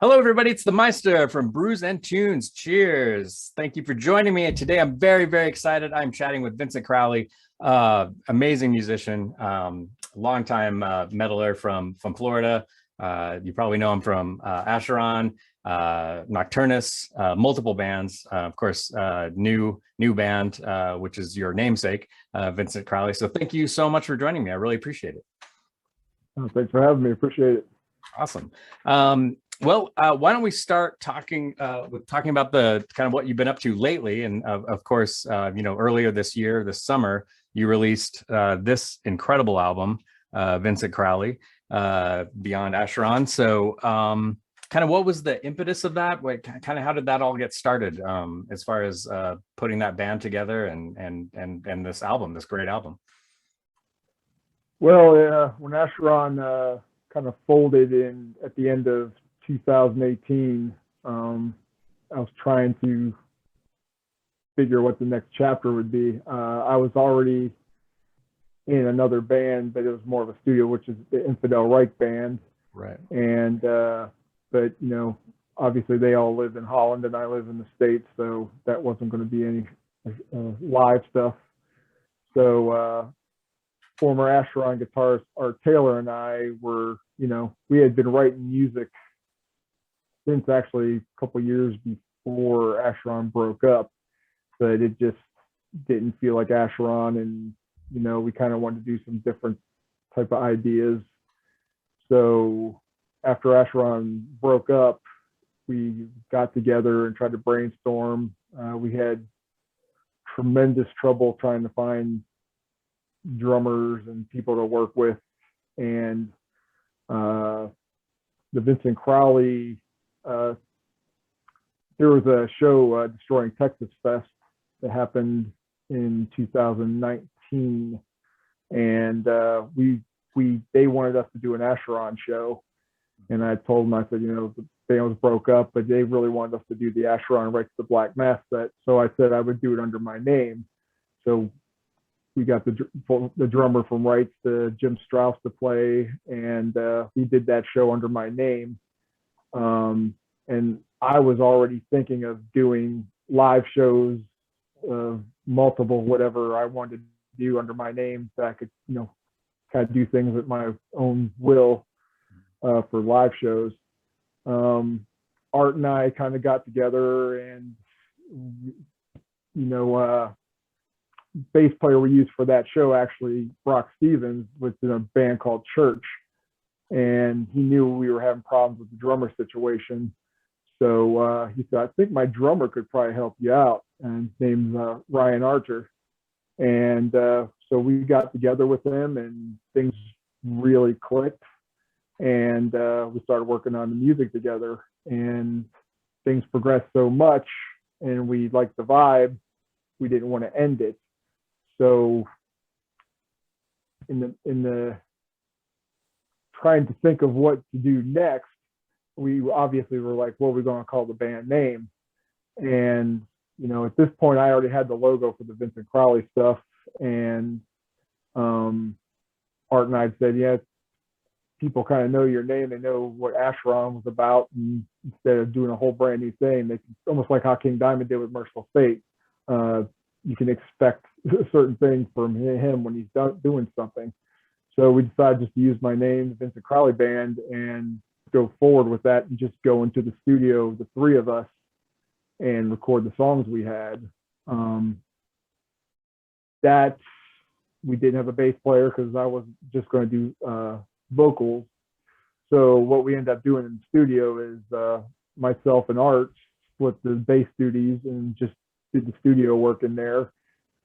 Hello, everybody. It's the Meista from Brews and Tunes. Cheers. Thank you for joining me. And today I'm very, very excited. I'm chatting with Vincent Crowley, amazing musician, longtime metaler from Florida. You probably know him from Acheron, Nocturnus, multiple bands. Of course, new band, which is your namesake, Vincent Crowley. So thank you so much for joining me. I really appreciate it. Oh, thanks for having me. Appreciate it. Awesome. Well, why don't we start talking about the kind of what you've been up to lately? And of course, earlier this year, this summer, you released this incredible album, Vincent Crowley, Beyond Acheron. So kind of what was the impetus of that? Kind of how did that all get started as far as putting that band together and this album, this great album? Well, when Acheron kind of folded in at the end of 2018, I was trying to figure what the next chapter would be. I was already in another band, but it was more of a studio, which is the Infidel Reich band. Right. And but obviously they all live in Holland and I live in the States, so that wasn't going to be any live stuff. So former Acheron guitarist Art Taylor and I were, we had been writing music since actually a couple years before Acheron broke up, but it just didn't feel like Acheron, and we kind of wanted to do some different type of ideas. So after Acheron broke up, we got together and tried to brainstorm. We had tremendous trouble trying to find drummers and people to work with, and the Vincent Crowley, there was a show, Destroying Texas Fest, that happened in 2019, and they wanted us to do an Acheron show, and I told them, I said, the band was broke up, but they really wanted us to do the Acheron Right to the Black Mass set, so I said I would do it under my name. So we got the drummer from Wrights, to Jim Strauss, to play, and we did that show under my name. And I was already thinking of doing live shows, multiple, whatever I wanted to do under my name, so I could, kind of do things at my own will for live shows. Art and I kind of got together, and bass player we used for that show, actually, Brock Stevens, was in a band called Church, and he knew we were having problems with the drummer situation. So he said, I think my drummer could probably help you out. And his name's Ryan Archer. And so we got together with him, and things really clicked. And we started working on the music together, and things progressed so much, and we liked the vibe, we didn't want to end it. So in the trying to think of what to do next, we obviously were like, what are we going to call the band name? And, at this point, I already had the logo for the Vincent Crowley stuff. And Art and I said, yeah, people kind of know your name. They know what Acheron was about. And instead of doing a whole brand new thing, they almost like how King Diamond did with Merciful Fate. You can expect certain things from him when he's doing something. So we decided just to use my name, the Vincent Crowley Band, and go forward with that, and just go into the studio, the three of us, and record the songs we had. That we didn't have a bass player because I was just going to do vocals. So what we ended up doing in the studio is myself and Art split the bass duties and just did the studio work in there.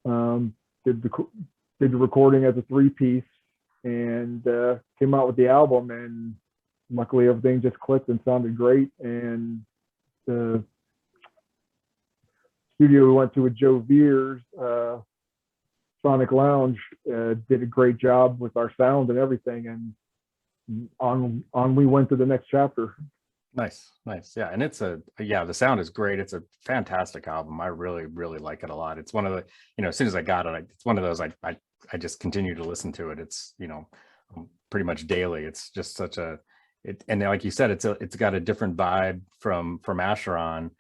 Did the recording as a 3-piece, and came out with the album, and luckily everything just clicked and sounded great. And the studio we went to with Joe Veers, Sonic Lounge, did a great job with our sound and everything, and on we went to the next chapter. Nice. Yeah. And the sound is great. It's a fantastic album. I really, really like it a lot. It's one of the, as soon as I got it, it's one of those, I just continue to listen to it. It's, pretty much daily. It's just such a, and like you said, it's got a different vibe from Acheron.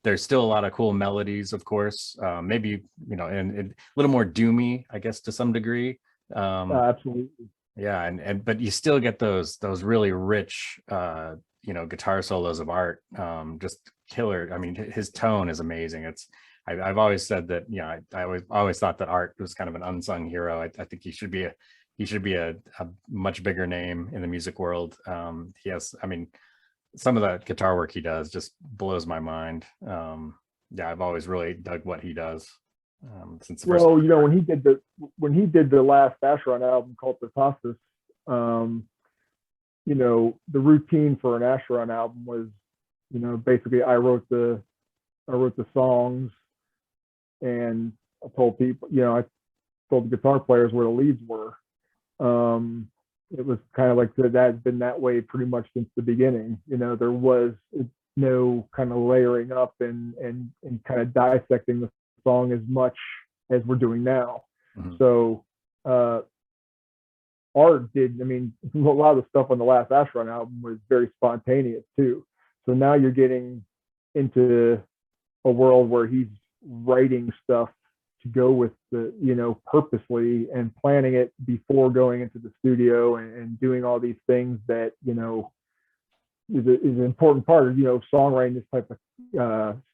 There's still a lot of cool melodies, of course. Maybe, and a little more doomy, I guess, to some degree. Absolutely. Yeah, and but you still get those really rich guitar solos of Art. Just killer. I mean, his tone is amazing. I've always said that, I always thought that Art was kind of an unsung hero. I think he should be a much bigger name in the music world. He has, I mean, some of that guitar work he does just blows my mind. Yeah, I've always really dug what he does. Since the first when he did the last Acheron album called The Tostas, the routine for an Acheron album was, basically I wrote the songs, and I told people, I told the guitar players where the leads were. It was kind of like that had been that way pretty much since the beginning. There was no kind of layering up and kind of dissecting the song as much as we're doing now. Mm-hmm. So Art did, I mean, a lot of the stuff on the last Acheron album was very spontaneous too. So now you're getting into a world where he's writing stuff to go with the, purposely, and planning it before going into the studio and doing all these things that, is an important part of, songwriting this type of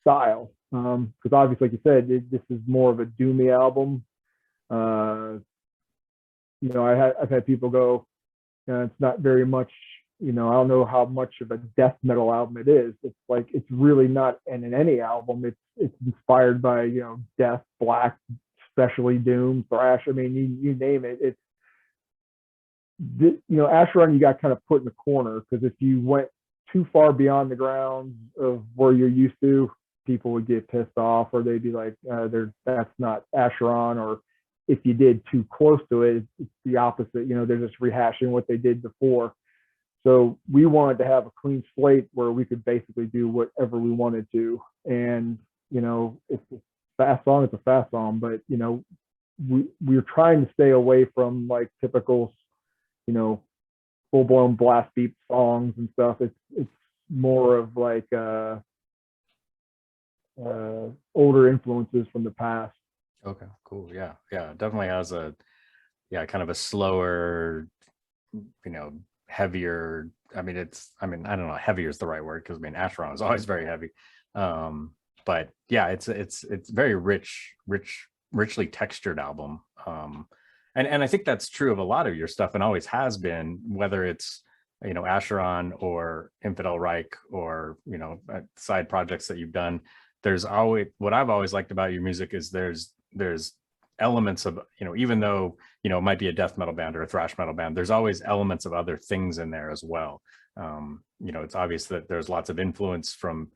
style. Because obviously, like you said, this is more of a doomy album. I've had people go, it's not very much, I don't know how much of a death metal album it is. It's like, it's really not in any album. It's inspired by, death, black, especially doom, thrash. I mean, you name it. Acheron, you got kind of put in the corner, because if you went too far beyond the grounds of where you're used to, people would get pissed off, or they'd be like, that's not Acheron. Or if you did too close to it, it's the opposite. They're just rehashing what they did before. So we wanted to have a clean slate where we could basically do whatever we wanted to. And, it's a fast song, it's a fast song, but, we're trying to stay away from like typical, full-blown blast beat songs and stuff. It's more of like older influences from the past. Okay, cool. Yeah, definitely has kind of a slower, heavier. I don't know, heavier is the right word, because Acheron is always very heavy. But yeah, it's very richly textured album. And I think that's true of a lot of your stuff, and always has been, whether it's Acheron or Infidel Reich, or side projects that you've done. There's always, what I've always liked about your music is there's elements of, even though it might be a death metal band or a thrash metal band, there's always elements of other things in there as well. It's obvious that there's lots of influence from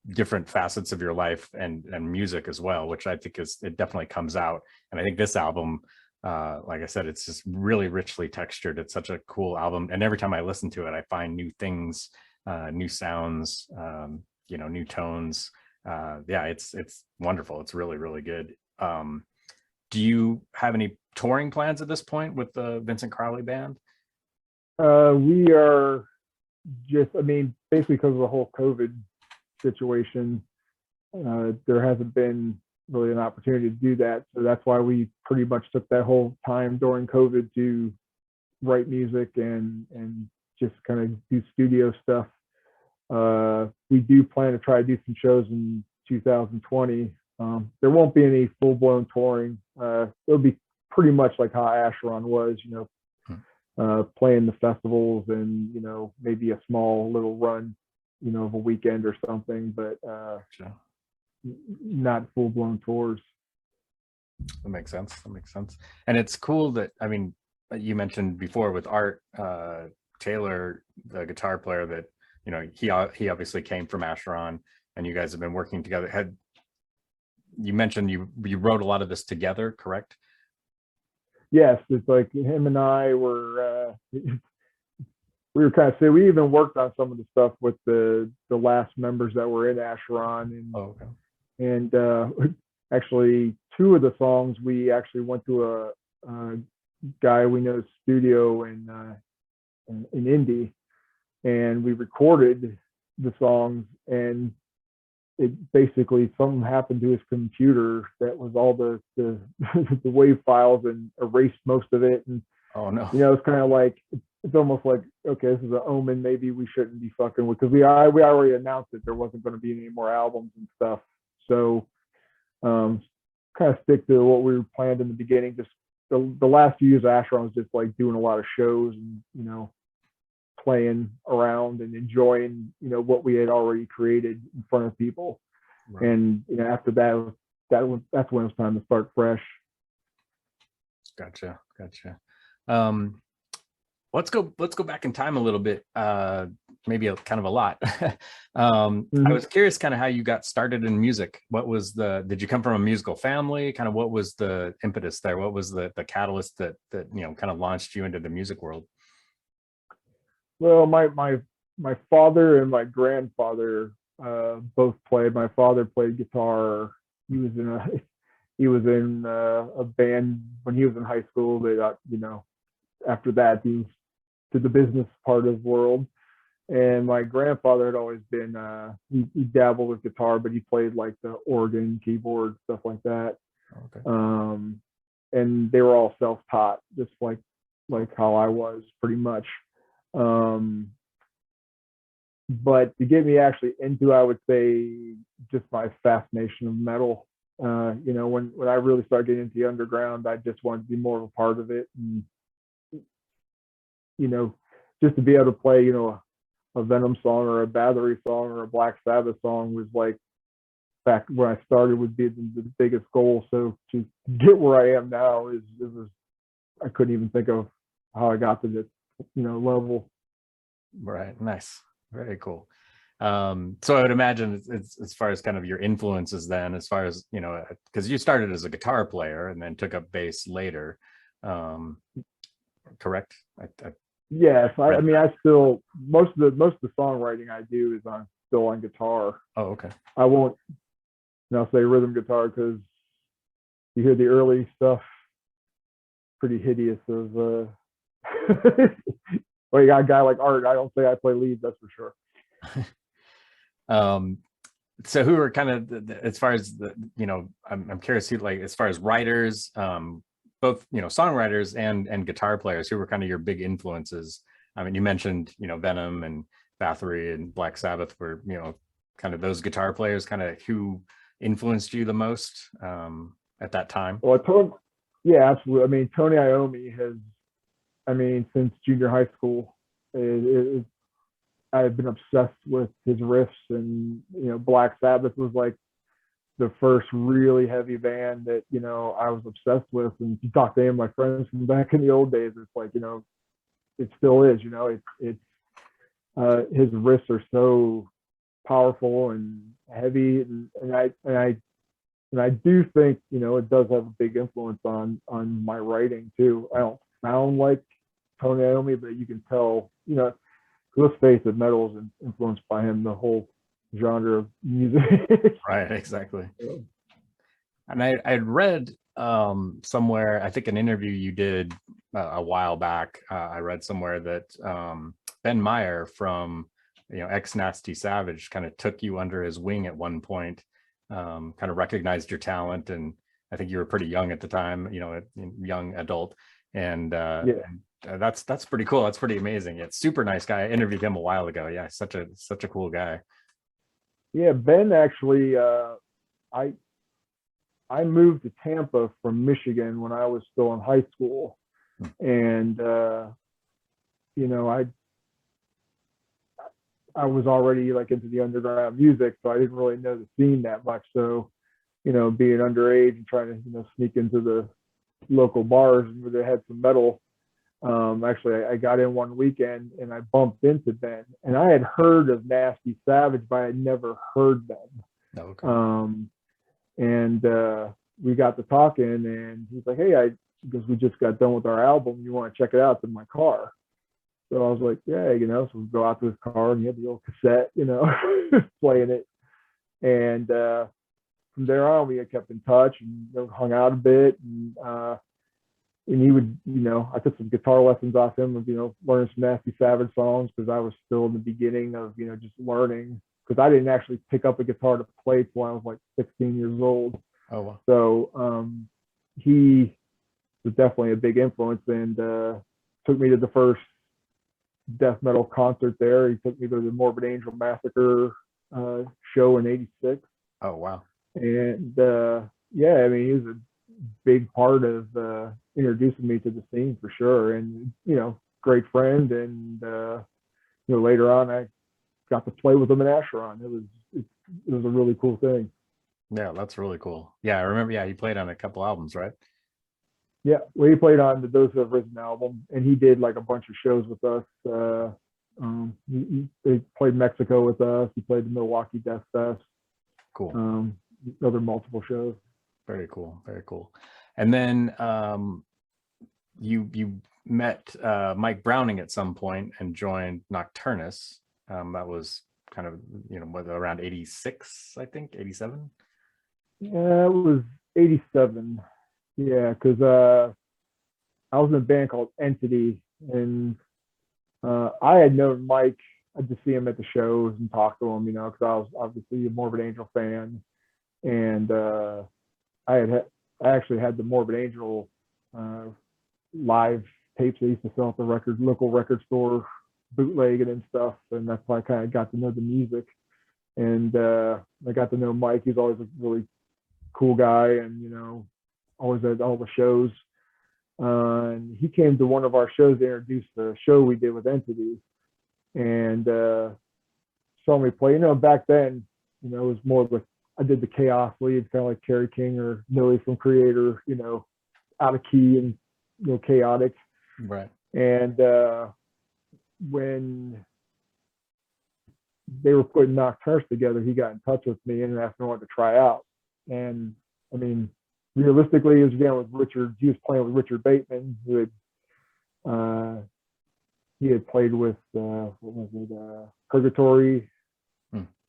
different facets of your life and music as well, which I think it definitely comes out. And I think this album, like I said, it's just really richly textured. It's such a cool album, and every time I listen to it, I find new things, new sounds, new tones. Yeah, it's wonderful. It's really, really good. Do you have any touring plans at this point with the Vincent Crowley band? We are just, basically because of the whole COVID situation, there hasn't been really an opportunity to do that. So that's why we pretty much took that whole time during COVID to write music and just kind of do studio stuff. We do plan to try to do some shows in 2020. There won't be any full-blown touring. It'll be pretty much like how Acheron was, playing the festivals and, maybe a small little run, of a weekend or something, but sure. Not full-blown tours. That makes sense. And it's cool that, you mentioned before with Art, Taylor, the guitar player, that, he obviously came from Acheron, and you guys have been working together. You mentioned you wrote a lot of this together, correct? Yes, it's like him and I were we were kind of saying, we even worked on some of the stuff with the last members that were in Acheron, and actually 2 of the songs we actually went to a guy we know's studio in in Indy, and we recorded the songs, and it basically something happened to his computer that was all the the wave files and erased most of it. And Oh no. it's kind of like, it's almost like, okay, this is an omen. Maybe we shouldn't be fucking with, because we already announced that there wasn't going to be any more albums and stuff. So kind of stick to what we were planned in the beginning. Just the last few years of Acheron was just like doing a lot of shows and playing around and enjoying what we had already created in front of people. Right. And after that's when it was time to start fresh. Gotcha. Let's go back in time a little bit, maybe kind of a lot. I was curious kind of how you got started in music. Did you come from a musical family? Kind of what was the impetus there? What was the catalyst that kind of launched you into the music world? Well, my father and my grandfather both played. My father played guitar. He was in a band when he was in high school. But after that, he did the business part of the world. And my grandfather had always been he dabbled with guitar, but he played like the organ, keyboard, stuff like that. Okay. And they were all self-taught, just like how I was, pretty much. But to get me actually into, I would say, just my fascination of metal. When I really started getting into the underground, I just wanted to be more of a part of it, and just to be able to play, a Venom song or a Bathory song or a Black Sabbath song was like, back when I started, would be the biggest goal. So to get where I am now I couldn't even think of how I got to this level. Right. Nice. Very cool. So I would imagine it's as far as kind of your influences then, as far as because you started as a guitar player and then took up bass later, correct? Yes. I still, most of the songwriting I do is still on guitar. Oh, okay. I won't say rhythm guitar, because you hear the early stuff, pretty hideous. Well, you got a guy like Art. I don't say I play lead, that's for sure. So who are kind of as far as I'm curious who, like, as far as writers, both songwriters and guitar players, who were kind of your big influences? I mean, you mentioned Venom and Bathory and Black Sabbath were kind of those guitar players, kind of who influenced you the most at that time. Well, yeah, absolutely. I mean, Tony Iommi has, since junior high school, I've been obsessed with his riffs, and Black Sabbath was like the first really heavy band that I was obsessed with. And if you talk to any of my friends from back in the old days, it's like it still is. It's his riffs are so powerful and heavy, and I do think it does have a big influence on my writing too. I don't sound like Tony Iommi, but you can tell. Let's face it, metal is influenced by him, the whole genre of music. Right, exactly. Yeah. And I'd read somewhere, I think an interview you did a while back, I read somewhere that Ben Meyer from ex Nasty Savage kind of took you under his wing at one point, kind of recognized your talent, and I think you were pretty young at the time, a young adult, and yeah. That's pretty cool. That's pretty amazing. It's super nice guy. I interviewed him a while ago. Yeah, such a cool guy. Yeah, Ben actually, I moved to Tampa from Michigan when I was still in high school, and I was already like into the underground music, so I didn't really know the scene that much. So, being underage and trying to sneak into the local bars where they had some metal. Actually, I got in one weekend and I bumped into Ben, and I had heard of Nasty Savage, but I had never heard them. Okay. And we got to talking, and he's like, "Hey, because we just got done with our album, you want to check it out? It's in my car." So I was like, "Yeah, so we go out to his car, and he had the old cassette, playing it." And from there on, we had kept in touch and hung out a bit, and and he would, I took some guitar lessons off him of, learning some Nasty Savage songs because I was still in the beginning of, just learning, because I didn't actually pick up a guitar to play till I was like 16 years old. Oh, wow. So he was definitely a big influence, and took me to the first death metal concert there. He took me to the Morbid Angel Massacre show in '86. Oh, wow. And yeah, I mean, he was a big part of introducing me to the scene for sure. And, great friend. And, later on, I got to play with him in Acheron. It was a really cool thing. Yeah, that's really cool. Yeah, I remember. Yeah, he played on a couple albums, right? Yeah, well, he played on the Those Who Have Risen album, and he did like a bunch of shows with us. He played Mexico with us. He played the Milwaukee Death Fest. Cool. Other multiple shows. Very cool. Very cool. And then you met Mike Browning at some point and joined Nocturnus. That was kind of, around 86, I think, 87. Yeah, it was 87. Yeah, because I was in a band called Entity, and I had known Mike. I'd just see him at the shows and talk to him, because I was obviously a Morbid Angel fan, and I actually had the Morbid Angel live tapes they used to sell at the local record store, bootlegging and stuff, and that's why I kind of got to know the music, and I got to know Mike. He's always a really cool guy, and always at all the shows. And he came to one of our shows to introduce the show we did with Entity, and saw me play. Back then, it was more of I did the chaos leads, kind of like Kerry King or Millie from Creator, out of key and chaotic. Right. And when they were putting Nocturnus together, he got in touch with me and asked me what to try out. And I mean, realistically, he was again with Richard. He was playing with Richard Bateman, who he had played with Purgatory,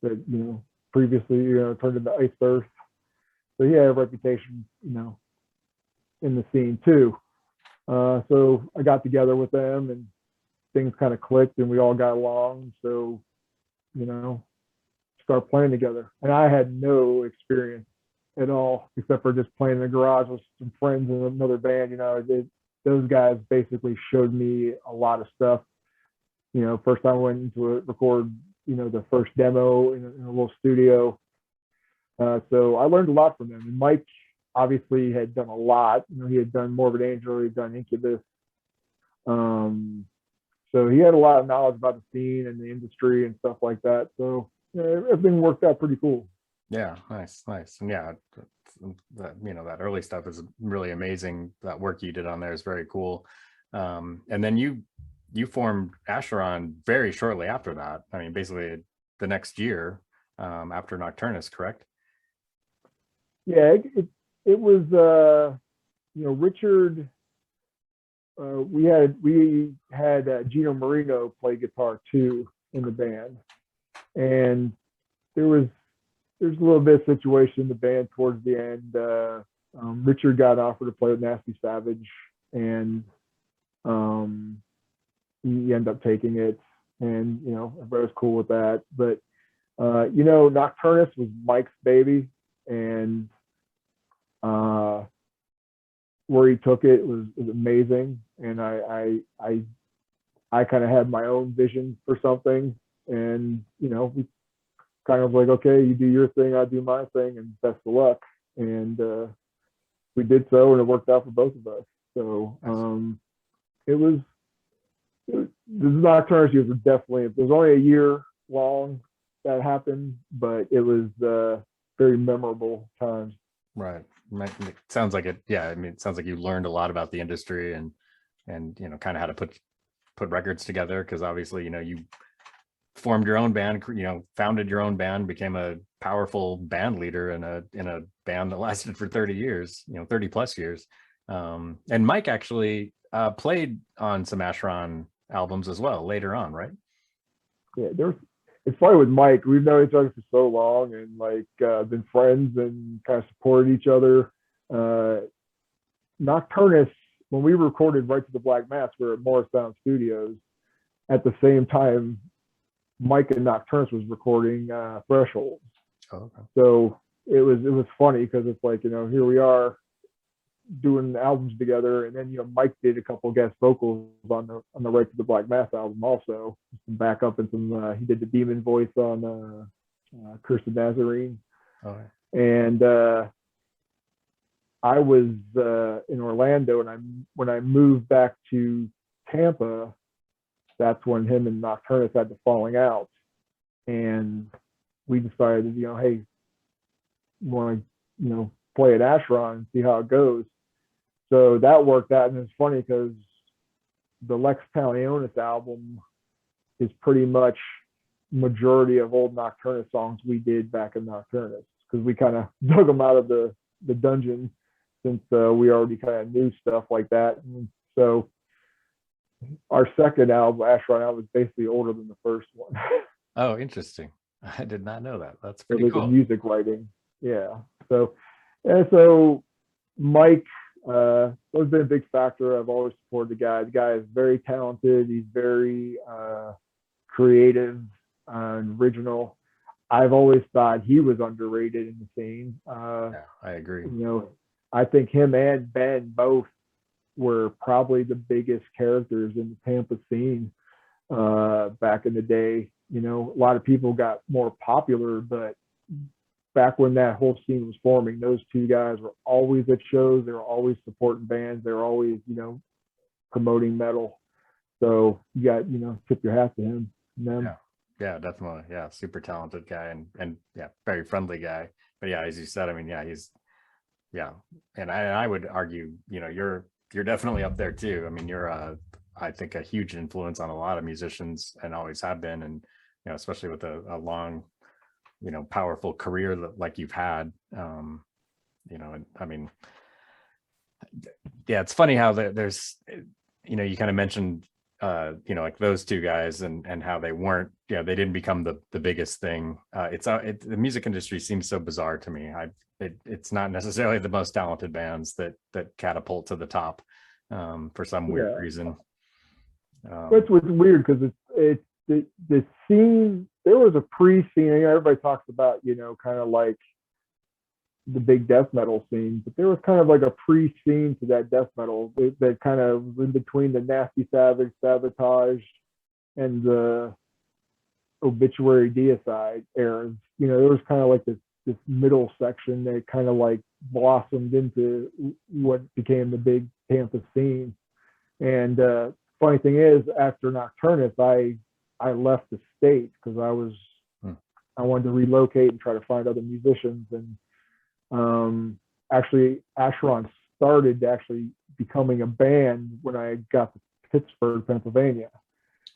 that previously turned into Ice Earth. So he had a reputation, in the scene too. So I got together with them, and things kind of clicked, and we all got along. So start playing together, and I had no experience at all, except for just playing in the garage with some friends in another band. Those guys basically showed me a lot of stuff. First time I went into record, the first demo in a little studio. So I learned a lot from them. And Mike obviously had done a lot. He had done Morbid Angel, he had done Incubus. So he had a lot of knowledge about the scene and the industry and stuff like that. So everything worked out pretty cool. Yeah, nice. And yeah, that early stuff is really amazing. That work you did on there is very cool. And then you formed Acheron very shortly after that. I mean, basically the next year after Nocturnus, correct? Yeah, it was Richard. We had Gino Marino play guitar too in the band, and there's a little bit of situation in the band towards the end. Richard got offered to play with Nasty Savage, and he ended up taking it, and everybody was cool with that. But Nocturnus was Mike's baby, and where he took it was amazing. And I kind of had my own vision for something, and we kind of like, okay, you do your thing, I'll do my thing, and best of luck. And we did so, and it worked out for both of us. So the Nocturnus years were definitely, it was only a year long that happened, but it was very memorable times. Right. It sounds like it. Yeah. I mean, it sounds like you learned a lot about the industry and kind of how to put records together. Cause obviously, you formed your own band, founded your own band, became a powerful band leader in a band that lasted for 30 years, 30 plus years. And Mike actually played on some Acheron albums as well later on, right? Yeah, it's funny with Mike. We've known each other for so long, and been friends and kind of supported each other. Nocturnus, when we recorded Right to the Black Mass, we were at Morristown Studios. At the same time, Mike and Nocturnus was recording Thresholds. Oh, okay. So it was funny because it's like, you know, here we are doing albums together, and then, you know, Mike did a couple of guest vocals on the Right to the Black Mass album also, some backup and some he did the demon voice on Curse of Nazarene. Okay. And I was in Orlando, and when I moved back to Tampa, that's when him and Nocturnus had the falling out, and we decided, you know, hey, you want to, you know, play at Acheron and see how it goes. So that worked out, and it's funny because the Lex Talionis album is pretty much majority of old Nocturnus songs we did back in Nocturnus, because we kind of dug them out of the dungeon, since we already kind of knew stuff like that. And so our second album, Acheron, album, was basically older than the first one. Oh, interesting. I did not know that. That's pretty cool. The music writing, yeah. So Mike, has been a big factor. I've always supported the guy. The guy is very talented. He's very creative and original. I've always thought he was underrated in the scene. Yeah, I agree. You know, I think him and Ben both were probably the biggest characters in the Tampa scene back in the day. You know, a lot of people got more popular, but back when that whole scene was forming, those two guys were always at shows. They were always supporting bands. They were always, you know, promoting metal. So you got, you know, tip your hat to him. Yeah, definitely. Yeah, super talented guy, and yeah, very friendly guy. But yeah, as you said, I mean, yeah, and I would argue, you know, you're definitely up there too. I mean, you're I think a huge influence on a lot of musicians, and always have been, and you know, especially with a long, you know, powerful career like you've had. You know, and I mean, yeah, it's funny how there's, you know, you kind of mentioned you know, like those two guys and how they weren't, you know, they didn't become the biggest thing. The music industry seems so bizarre to me. It's not necessarily the most talented bands that catapult to the top for some weird reason. That's what's weird, because it's the scene. There was a pre-scene. Everybody talks about, you know, kind of like the big death metal scene, but there was kind of like a pre-scene to that death metal that kind of in between the Nasty Savage, Sabotage, and the Obituary Deicide eras. You know, there was kind of like this middle section that kind of like blossomed into what became the big Tampa scene. And funny thing is, after Nocturnus, I left the state because I wanted to relocate and try to find other musicians. And actually Acheron started actually becoming a band when I got to Pittsburgh, Pennsylvania.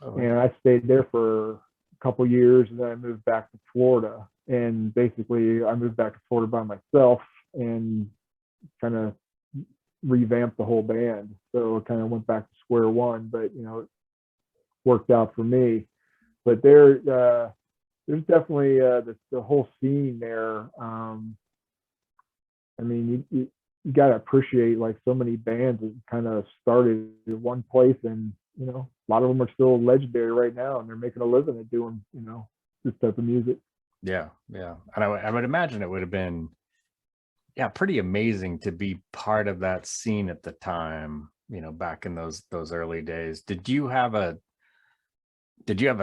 And I stayed there for a couple of years, and then I moved back to Florida. And basically I moved back to Florida by myself and kind of revamped the whole band. So it kind of went back to square one, but you know, it worked out for me. But there's definitely the whole scene there. I mean, you got to appreciate, like, so many bands that kind of started in one place, and you know, a lot of them are still legendary right now, and they're making a living at doing, you know, this type of music. Yeah, and I would imagine it would have been, yeah, pretty amazing to be part of that scene at the time. You know, back in those early days. Did you have a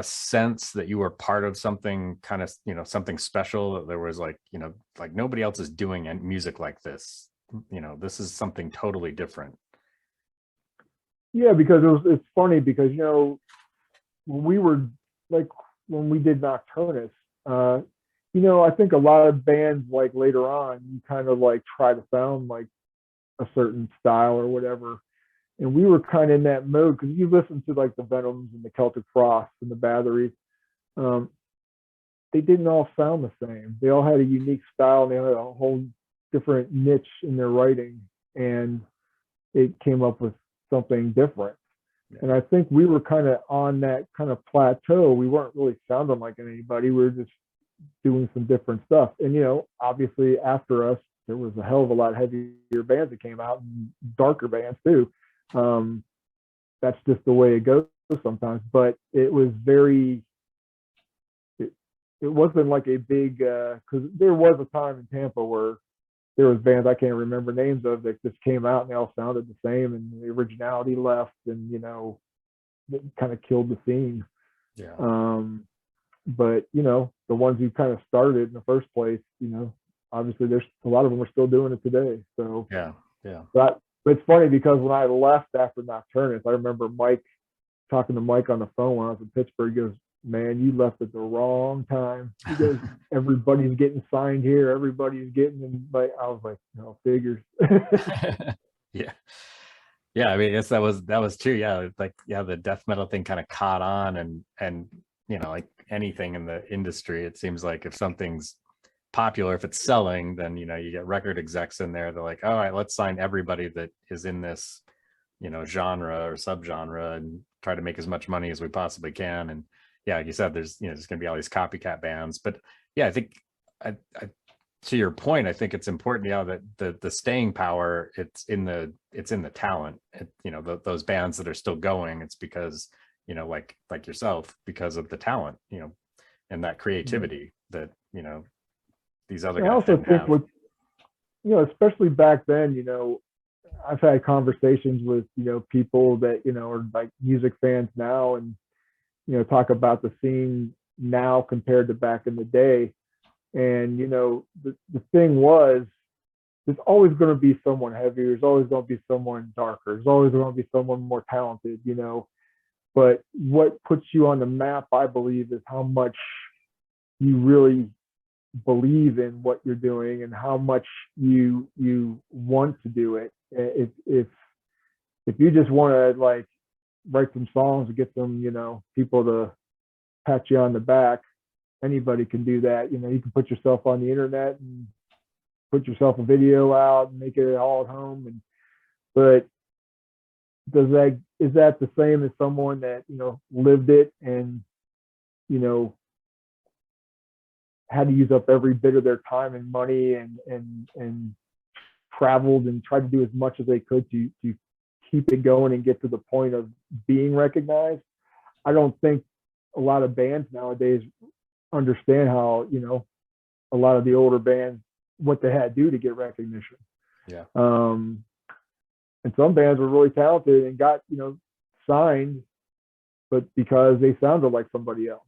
sense that you were part of something kind of, you know, something special, that there was like, you know, like nobody else is doing music like this, you know, this is something totally different? Yeah, because it's funny because, you know, when we did Nocturnus, you know, I think a lot of bands, like later on, you kind of like try to sound like a certain style or whatever. And we were kind of in that mode, because you listen to like the Venoms and the Celtic Frosts and the Bathories, they didn't all sound the same. They all had a unique style, and they had a whole different niche in their writing, and it came up with something different. Yeah. And I think we were kind of on that kind of plateau. We weren't really sounding like anybody. We were just doing some different stuff. And, you know, obviously after us, there was a hell of a lot heavier bands that came out, and darker bands too. That's just the way it goes sometimes. But it was very, it wasn't like a big, because there was a time in Tampa where there was bands I can't remember names of that just came out and they all sounded the same, and the originality left, and it kind of killed the scene. Yeah. But the ones who kind of started in the first place, obviously there's a lot of them are still doing it today. So yeah. But it's funny because when I left after Nocturnus, I remember talking to Mike on the phone when I was in Pittsburgh. He goes, "Man, you left at the wrong time." He goes, "Everybody's getting signed here. Everybody's getting," and I was like, "No, figures." Yeah. I mean, yes, that was true. Yeah, the death metal thing kind of caught on, and like anything in the industry, it seems like if something's popular, if it's selling, then you get record execs in there. They're like, all right, let's sign everybody that is in this genre or subgenre and try to make as much money as we possibly can. And yeah, like you said, there's there's going to be all these copycat bands. But yeah, I think I to your point, I think it's important, that the staying power, it's in the talent. Those bands that are still going, it's because like yourself, because of the talent, and that creativity that these other guys. I also think with especially back then, I've had conversations with people that are like music fans now, and talk about the scene now compared to back in the day. And the thing was, there's always going to be someone heavier, there's always going to be someone darker, there's always going to be someone more talented, but what puts you on the map, I believe, is how much you really believe in what you're doing and how much you want to do it. If you just want to like write some songs and get some people to pat you on the back, anybody can do that. You can put yourself on the internet and put yourself a video out and make it all at home, but is that the same as someone that lived it and had to use up every bit of their time and money and traveled and tried to do as much as they could to keep it going and get to the point of being recognized? I don't think a lot of bands nowadays understand how a lot of the older bands, what they had to do to get recognition. Yeah. And some bands were really talented and got signed, but because they sounded like somebody else.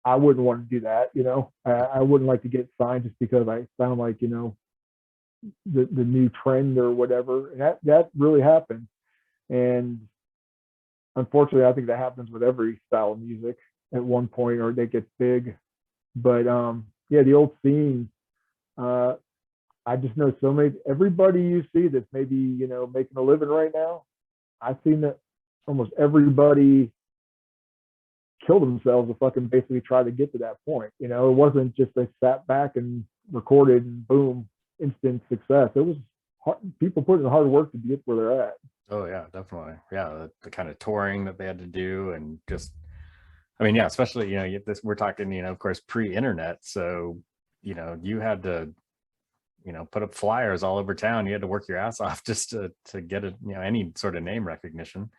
I wouldn't want to do that. I wouldn't like to get signed just because I sound like the new trend or whatever. And that really happened. And unfortunately, I think that happens with every style of music at one point, or they get big. But yeah, the old scene, I just know everybody you see that's maybe making a living right now, I've seen that almost everybody kill themselves to fucking basically try to get to that point. It wasn't just they sat back and recorded and boom, instant success. It was people put in hard work to get where they're at. Oh yeah, definitely. Yeah, the kind of touring that they had to do, and just, I mean, yeah, especially we're talking of course pre-internet, so you had to put up flyers all over town. You had to work your ass off just to get any sort of name recognition.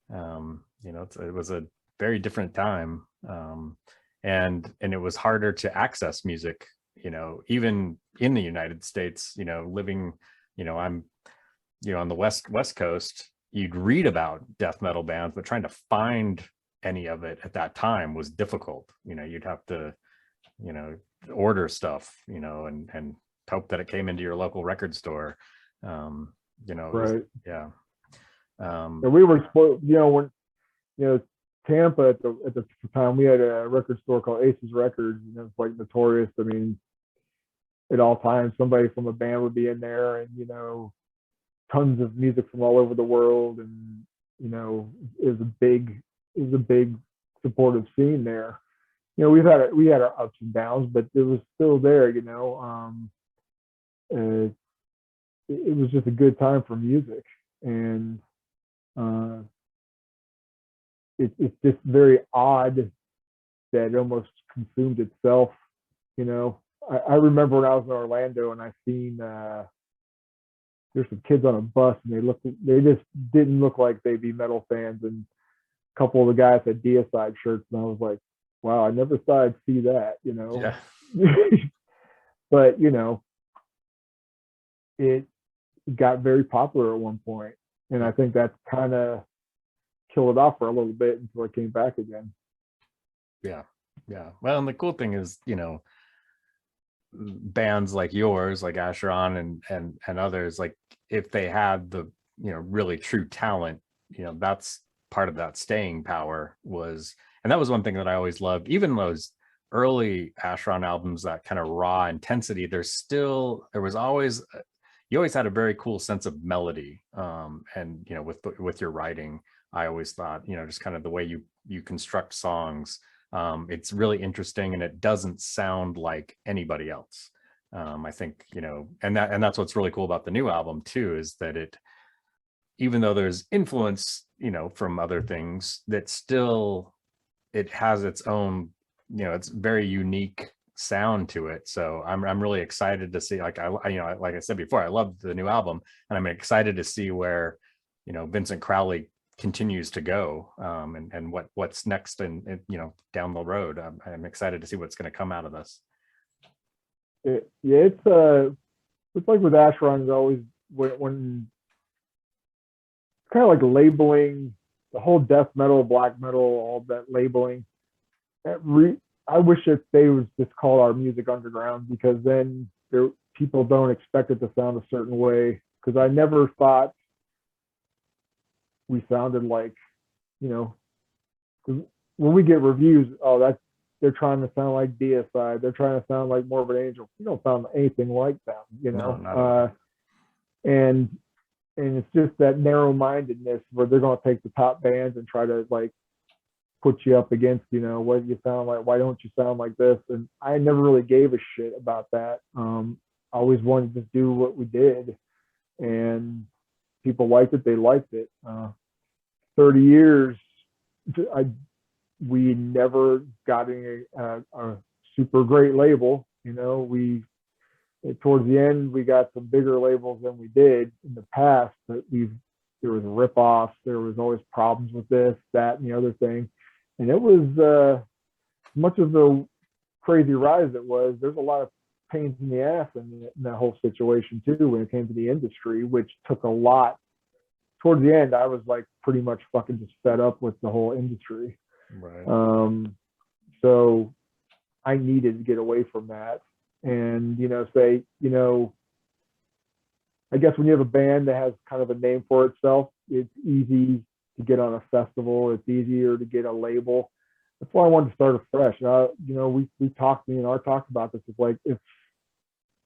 It was a very different time, and it was harder to access music, even in the United States. Living, I'm on the west coast, you'd read about death metal bands, but trying to find any of it at that time was difficult. You'd have to order stuff, and hope that it came into your local record store. Right. Yeah. And we were spoiled, when Tampa at the time, we had a record store called Aces Records, and it was like notorious. I mean, at all times, somebody from a band would be in there, and tons of music from all over the world, and it was a big supportive scene there. We had our ups and downs, but it was still there. It was just a good time for music, and it's just very odd that it almost consumed itself. I remember when I was in Orlando and I seen there's some kids on a bus, and they just didn't look like they'd be metal fans. And a couple of the guys had Deicide shirts, and I was like, wow, I never thought I'd see that, you know. Yeah. But you know, it got very popular at one point, and I think that's kind of killed it off for a little bit until it came back again. Yeah. Well, and the cool thing is, you know, bands like yours, like Acheron and others, like if they had the, you know, really true talent, you know, that's part of that staying power was, and that was one thing that I always loved, even those early Acheron albums, that kind of raw intensity, there was always, you always had a very cool sense of melody. And, you know, with your writing, I always thought, you know, just kind of the way you construct songs, it's really interesting, and it doesn't sound like anybody else. I think, you know, and that's what's really cool about the new album too, is that it, even though there's influence, you know, from other things, that still, it has its own, you know, it's very unique sound to it. So I'm really excited to see, like, you know, like I said before, I love the new album, and I'm excited to see where, you know, Vincent Crowley continues to go, and what's next, and you know, down the road. I'm excited to see what's going to come out of this. It's like with Acheron, is always when kind of like labeling the whole death metal, black metal, all that labeling. I wish that they was just call our music underground, because then people don't expect it to sound a certain way. Because I never thought we sounded like, you know, when we get reviews, they're trying to sound like Deicide, they're trying to sound like Morbid Angel. You don't sound anything like them, you know. No, And it's just that narrow-mindedness where they're going to take the top bands and try to like put you up against, you know, what you sound like, why don't you sound like this? And I never really gave a shit about that. I always wanted to do what we did, and people liked it, they liked it. 30 years, we never got a super great label, you know. Towards the end, we got some bigger labels than we did in the past, but there was rip-offs, there was always problems with this, that, and the other thing. And it was, much of the crazy rise it was, there's a lot of pains in the ass in that whole situation too, when it came to the industry, which took a lot. Towards the end, I was like pretty much fucking just fed up with the whole industry. Right. So I needed to get away from that. And, you know, say, you know, I guess when you have a band that has kind of a name for itself, it's easy to get on a festival. It's easier to get a label. That's why I wanted to start afresh. You know, we talked, me and Art talked about this. It's like, if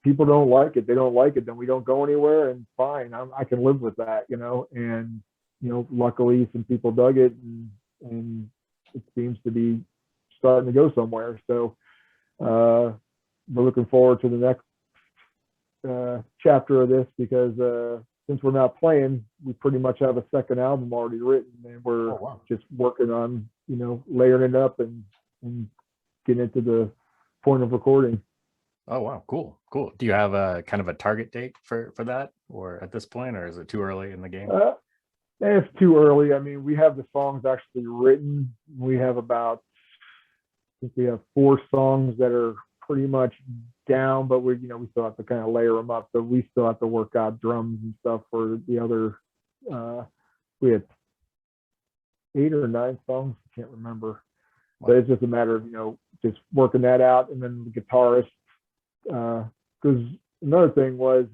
people don't like it, they don't like it, then we don't go anywhere, and fine, I can live with that, you know. And, you know, luckily some people dug it, and it seems to be starting to go somewhere. So we're looking forward to the next chapter of this, because since we're not playing, we pretty much have a second album already written, and we're just working on, you know, layering it up and getting into the point of recording. Oh wow, cool. Do you have a kind of a target date for that, or at this point, or is it too early in the game? It's too early. I mean, we have the songs actually written. We have I think we have 4 songs that are pretty much down, but we still have to kind of layer them up. So we still have to work out drums and stuff for the other. We had 8 or 9 songs, I can't remember. Wow. But it's just a matter of, you know, just working that out. And then the guitarist, because another thing was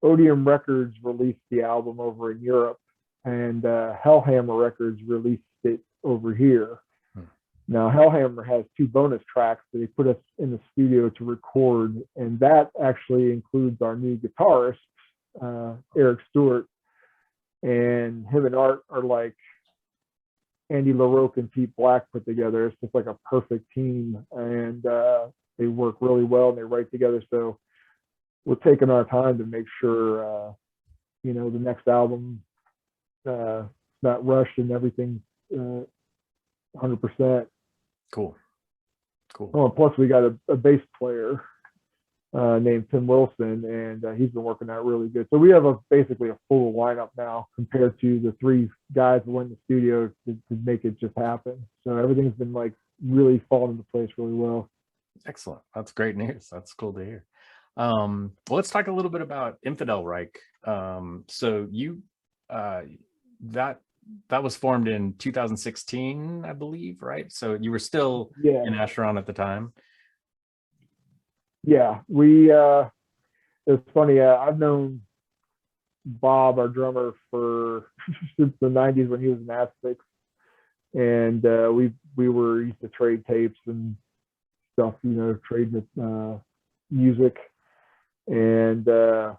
Odium Records released the album over in Europe, and Hellhammer Records released it over here. Now, Hellhammer has 2 bonus tracks that they put us in the studio to record, and that actually includes our new guitarist, Eric Stewart, and him and Art are like Andy LaRocque and Pete Black put together. It's just like a perfect team, and they work really well, and they write together. So we're taking our time to make sure, you know, the next album not rushed and everything's 100%. Cool. Oh, plus we got a bass player. named Tim Wilson, and he's been working out really good. So we have basically a full lineup now compared to the 3 guys who went in the studio to make it just happen. So everything's been like really falling into place really well. Excellent. That's great news. That's cool to hear. Well, let's talk a little bit about Infidel Reich. So you that was formed in 2016, I believe, right? So you were still in Acheron at the time. Yeah, it's funny. I've known Bob, our drummer, for since the 90s when he was in Asphyx, and we used to trade tapes and stuff, trade music, and so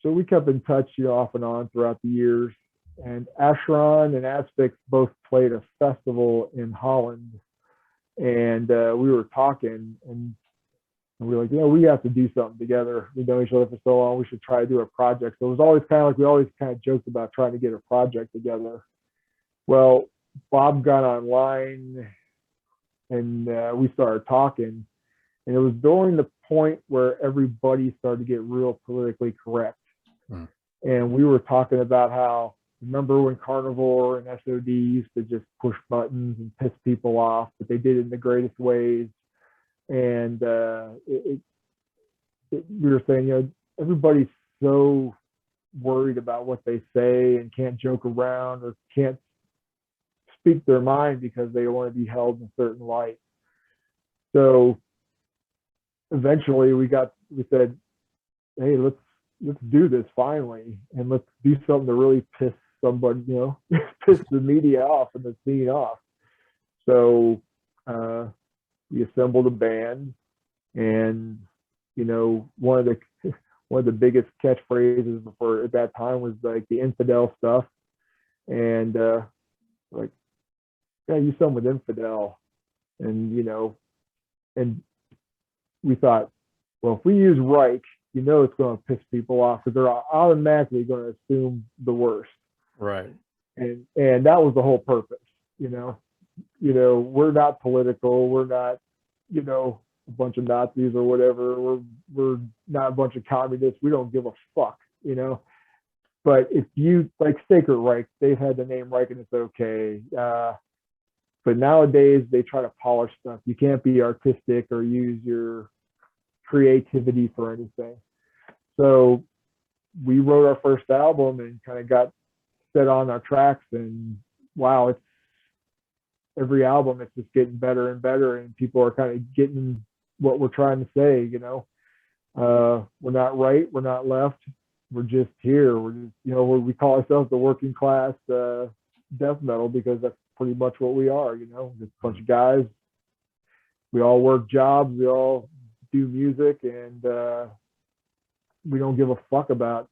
we kept in touch, off and on throughout the years. And Acheron and Asphyx both played a festival in Holland, and we were talking, and we were like, we have to do something together. We know each other for so long. We should try to do a project. So it was always kind of like we always kind of joked about trying to get a project together. Well, Bob got online, and we started talking, and it was during the point where everybody started to get real politically correct. And we were talking about how, remember when Carnivore and SOD used to just push buttons and piss people off, but they did it in the greatest ways. And we were saying, everybody's so worried about what they say and can't joke around or can't speak their mind because they want to be held in a certain light. So eventually we said, hey, let's do this finally, and let's do something to really piss somebody, piss the media off and the scene off. So we assembled a band, and one of the biggest catchphrases before at that time was like the infidel stuff, and like, yeah, you some with Infidel, and and we thought, well, if we use Reich, it's going to piss people off because they're automatically going to assume the worst, right? And that was the whole purpose. We're not political. We're not, a bunch of Nazis or whatever. We're not a bunch of communists. We don't give a fuck, But if you like Sacred Reich, they've had the name Reich and it's okay. But nowadays they try to polish stuff. You can't be artistic or use your creativity for anything. So we wrote our first album and kind of got set on our tracks, and wow, it's every album it's just getting better and better, and people are kind of getting what we're trying to say. We're not right, we're not left, we're just here. We're just, we call ourselves the working class death metal because that's pretty much what we are. Just a bunch of guys. We all work jobs, we all do music, and we don't give a fuck about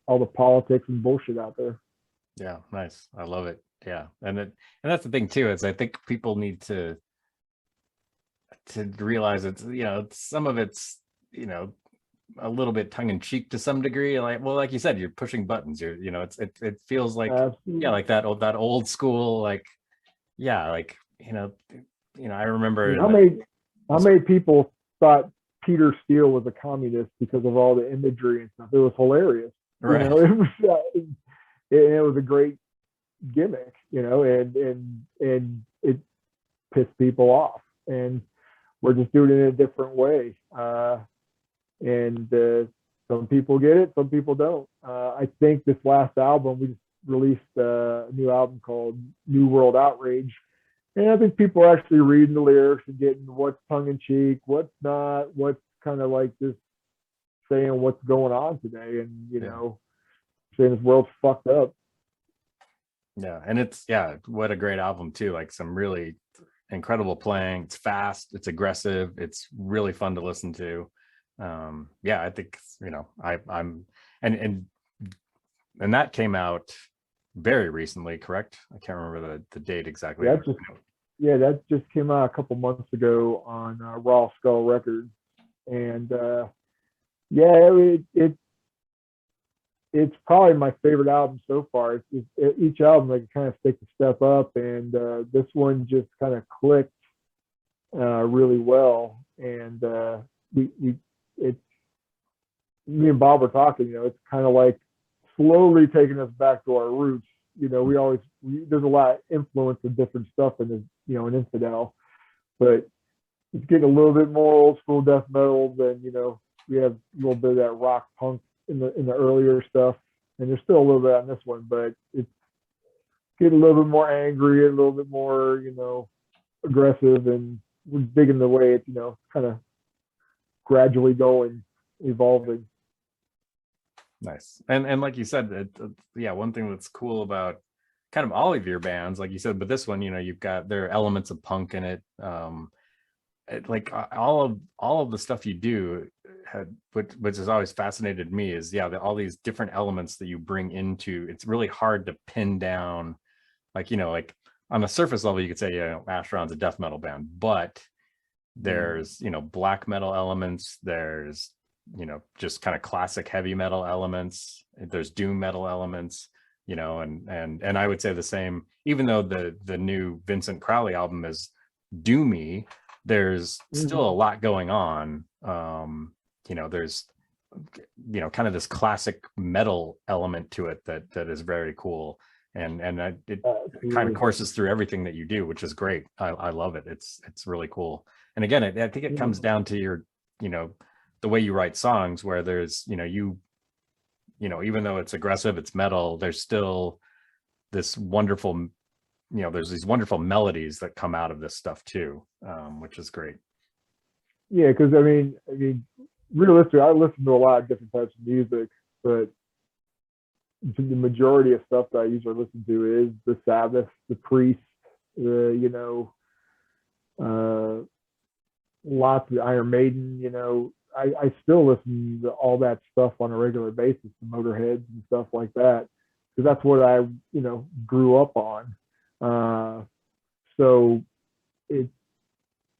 all the politics and bullshit out there. Yeah, nice. I love it. Yeah, and that's the thing too, is I think people need to realize it's some of it's a little bit tongue-in-cheek to some degree, like you said, you're pushing buttons, it feels like Absolutely. like that old school, like I remember how many people thought Peter Steele was a communist because of all the imagery and stuff. It was hilarious, right? It was a great gimmick, and it pissed people off, and we're just doing it in a different way. And some people get it, some people don't. I think this last album, we just released a new album called New World Outrage, and I think people are actually reading the lyrics and getting what's tongue-in-cheek, what's not, what's kind of like just saying what's going on today, and saying this world's fucked up. Yeah, and it's what a great album too. Like some really incredible playing. It's fast, it's aggressive, it's really fun to listen to. I think I'm and that came out very recently, correct? I can't remember the date exactly. That just came out a couple months ago on Raw Skull Records, and it's probably my favorite album so far. Each album like kind of takes a step up, and this one just kind of clicked really well, and it's, me and Bob were talking, it's kind of like slowly taking us back to our roots. There's a lot of influence of different stuff in this, in Infidel, but it's getting a little bit more old school death metal than, we have a little bit of that rock punk in the earlier stuff, and there's still a little bit on this one, but it's getting a little bit more angry, a little bit more, aggressive, and we're digging the way it's, kind of gradually going, evolving. Nice. And like you said, yeah, one thing that's cool about kind of all of your bands, like you said, but this one, you've got, there are elements of punk in it. Like all of the stuff you do which has always fascinated me is, all these different elements that you bring into, it's really hard to pin down, like, like on a surface level, you could say, Acheron's a death metal band, but there's, black metal elements, there's, just kind of classic heavy metal elements, there's doom metal elements, and I would say the same, even though the new Vincent Crowley album is doomy, there's still a lot going on. There's, kind of this classic metal element to it that is very cool. And it kind of courses through everything that you do, which is great. I love it. It's really cool. And again, I think it comes down to your, the way you write songs, where there's, even though it's aggressive, it's metal, there's still this wonderful, there's these wonderful melodies that come out of this stuff too, which is great. Yeah, because I mean, realistically, I listen to a lot of different types of music, but the majority of stuff that I usually listen to is the Sabbath, the Priest, lots of Iron Maiden. I still listen to all that stuff on a regular basis, the Motorheads and stuff like that, because that's what I grew up on. So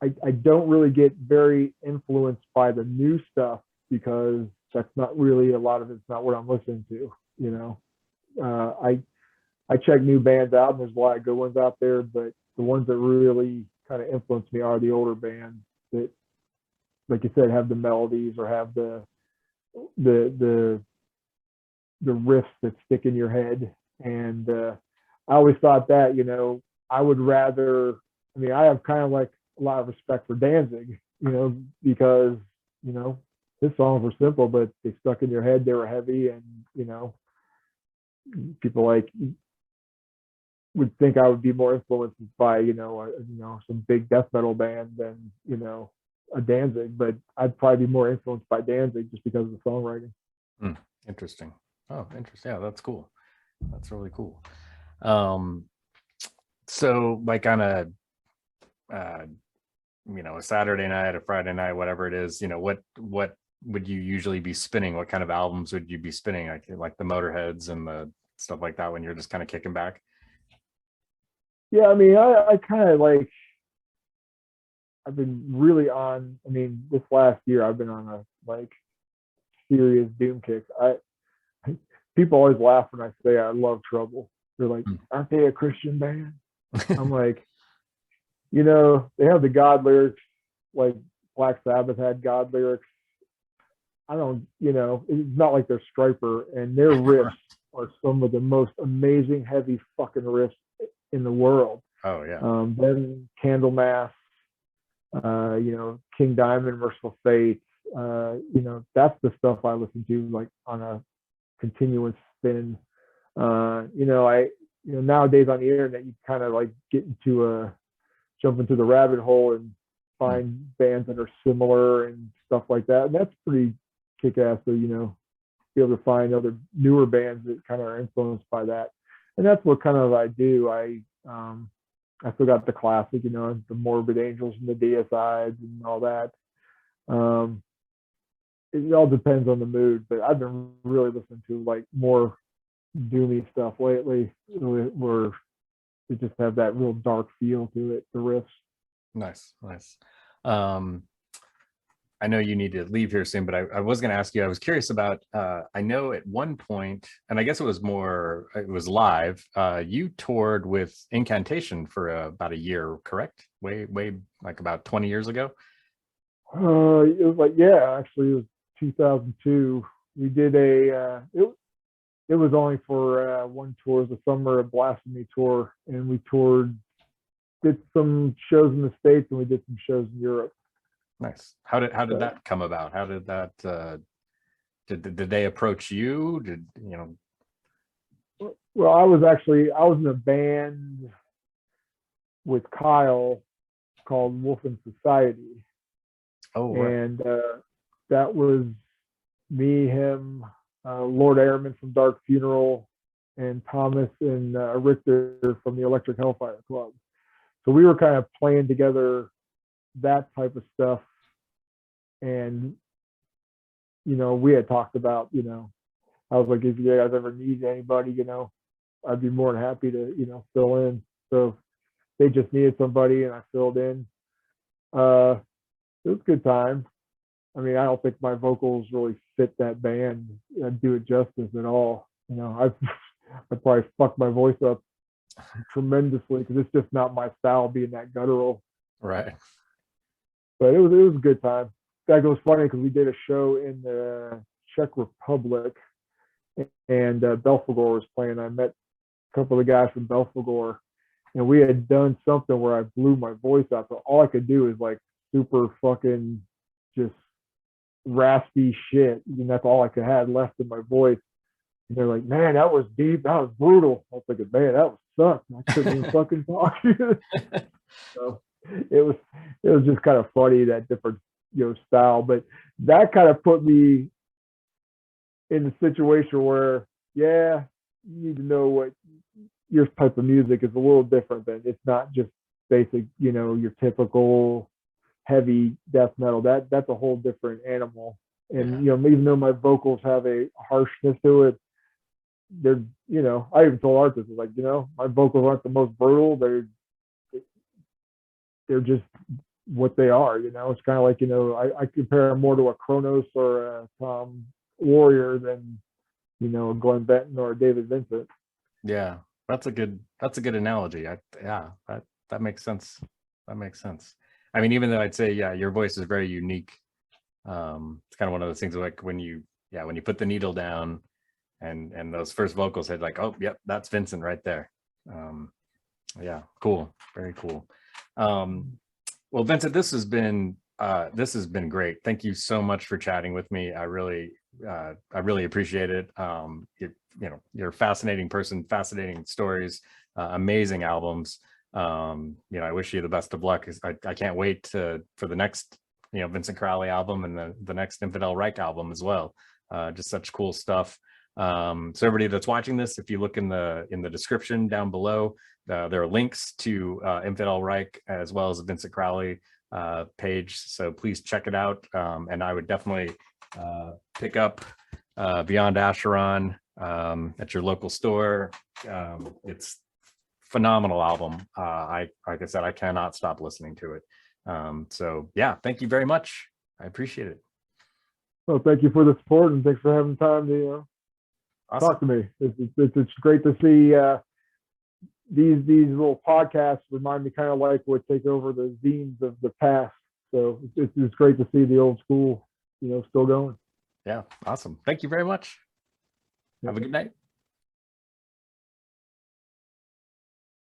I don't really get very influenced by the new stuff, because that's not really, a lot of it's not what I'm listening to. I check new bands out, and there's a lot of good ones out there, but the ones that really kind of influence me are the older bands that, like you said, have the melodies or have the riffs that stick in your head. And I always thought that, I would rather, I have kind of like a lot of respect for Danzig, because, his songs were simple, but they stuck in your head. They were heavy, and, people like would think I would be more influenced by, some big death metal band than, a Danzig, but I'd probably be more influenced by Danzig just because of the songwriting. Interesting. Oh, interesting. Yeah, that's cool. That's really cool. So like on a a Saturday night, a Friday night, whatever it is, what would you usually be spinning? What kind of albums would you be spinning? Like the Motorheads and the stuff like that, when you're just kind of kicking back? Yeah, I kind of like, I've been really on, this last year I've been on a like serious doom kick. People always laugh when I say I love Trouble. They're like, aren't they a Christian band? I'm like, they have the God lyrics, like Black Sabbath had God lyrics. I don't, it's not like they're Striper, and their riffs are some of the most amazing heavy fucking riffs in the world. Oh yeah. Then Candlemass, King Diamond, Merciful Fate, that's the stuff I listen to like on a continuous spin. Nowadays on the internet, you kind of like jump into the rabbit hole and find bands that are similar and stuff like that. And that's pretty kick-ass to, be able to find other newer bands that kind of are influenced by that. And that's what kind of I do. I still got the classic, the Morbid Angels and the Deicides and all that. It all depends on the mood, but I've been really listening to like more doomy stuff lately, where it just have that real dark feel to it, the riffs. Nice. I know you need to leave here soon, but I was going to ask you, I was curious about, I know at one point, and I guess it was live, you toured with Incantation for about a year, correct? Way like about 20 years ago? It was like, yeah, actually it was 2002. We did it was only for one tour, it was the Summer of Blasphemy tour, and we did some shows in the States, and we did some shows in Europe. Nice. How did that come about? How did that did they approach you? Did you know? Well, I was in a band with Kyle called Wolf and Society. Oh, right. And that was me, him, Lord Airman from Dark Funeral, and Thomas and Richter from the Electric Hellfire Club. So we were kind of playing together that type of stuff. And, you know, we had talked about, you know, I was like, if you guys ever need anybody, you know, I'd be more than happy to, you know, fill in. So they just needed somebody and I filled in. It was a good time. I mean, I don't think my vocals really fit that band. I'd do it justice at all. You know, I probably fucked my voice up tremendously because it's just not my style being that guttural. Right. But it was a good time. In fact, it was funny because we did a show in the Czech Republic and Belfagor was playing. I met a couple of the guys from Belfagor and we had done something where I blew my voice out. So all I could do is like super fucking just raspy shit. And that's all I could have left in my voice. And they're like, man, that was deep. That was brutal. I was thinking, man, that was sucked. I couldn't even fucking talk. So it was just kind of funny, that different, you know, style. But that kind of put me in a situation where, yeah, you need to know what your type of music is a little different than, it's not just basic, you know, your typical heavy death metal. That's a whole different animal. And you know, even though my vocals have a harshness to it, they're, you know, I even told artists, like, you know, my vocals aren't the most brutal. They're just what they are. You know, it's kind of like, you know, I compare them more to a Kronos or a Tom Warrior than, you know, a Glenn Benton or a David Vincent. Yeah, that's a good analogy. That makes sense. That makes sense. I mean, even though I'd say, yeah, your voice is very unique. It's kind of one of those things like when you put the needle down and those first vocals hit, like, oh, yep, that's Vincent right there. Yeah, cool. Very cool. Well, Vincent, this has been great. Thank you so much for chatting with me. I really appreciate it. You're a fascinating person, fascinating stories, amazing albums. I wish you the best of luck. I can't wait for the next, Vincent Crowley album and the next Infidel Reich album as well. Just such cool stuff. So everybody that's watching this, if you look in the description down below, there are links to Infidel Reich as well as the Vincent Crowley page. So please check it out. And I would definitely pick up Beyond Acheron at your local store. It's phenomenal album. Like I said, I cannot stop listening to it. So yeah, thank you very much. I appreciate it. Well, thank you for the support and thanks for having time to Awesome. talk to me. It's great to see these little podcasts remind me kind of like what take over the zines of the past. So it's great to see the old school, still going. Yeah, awesome. Thank you very much. Have a good night.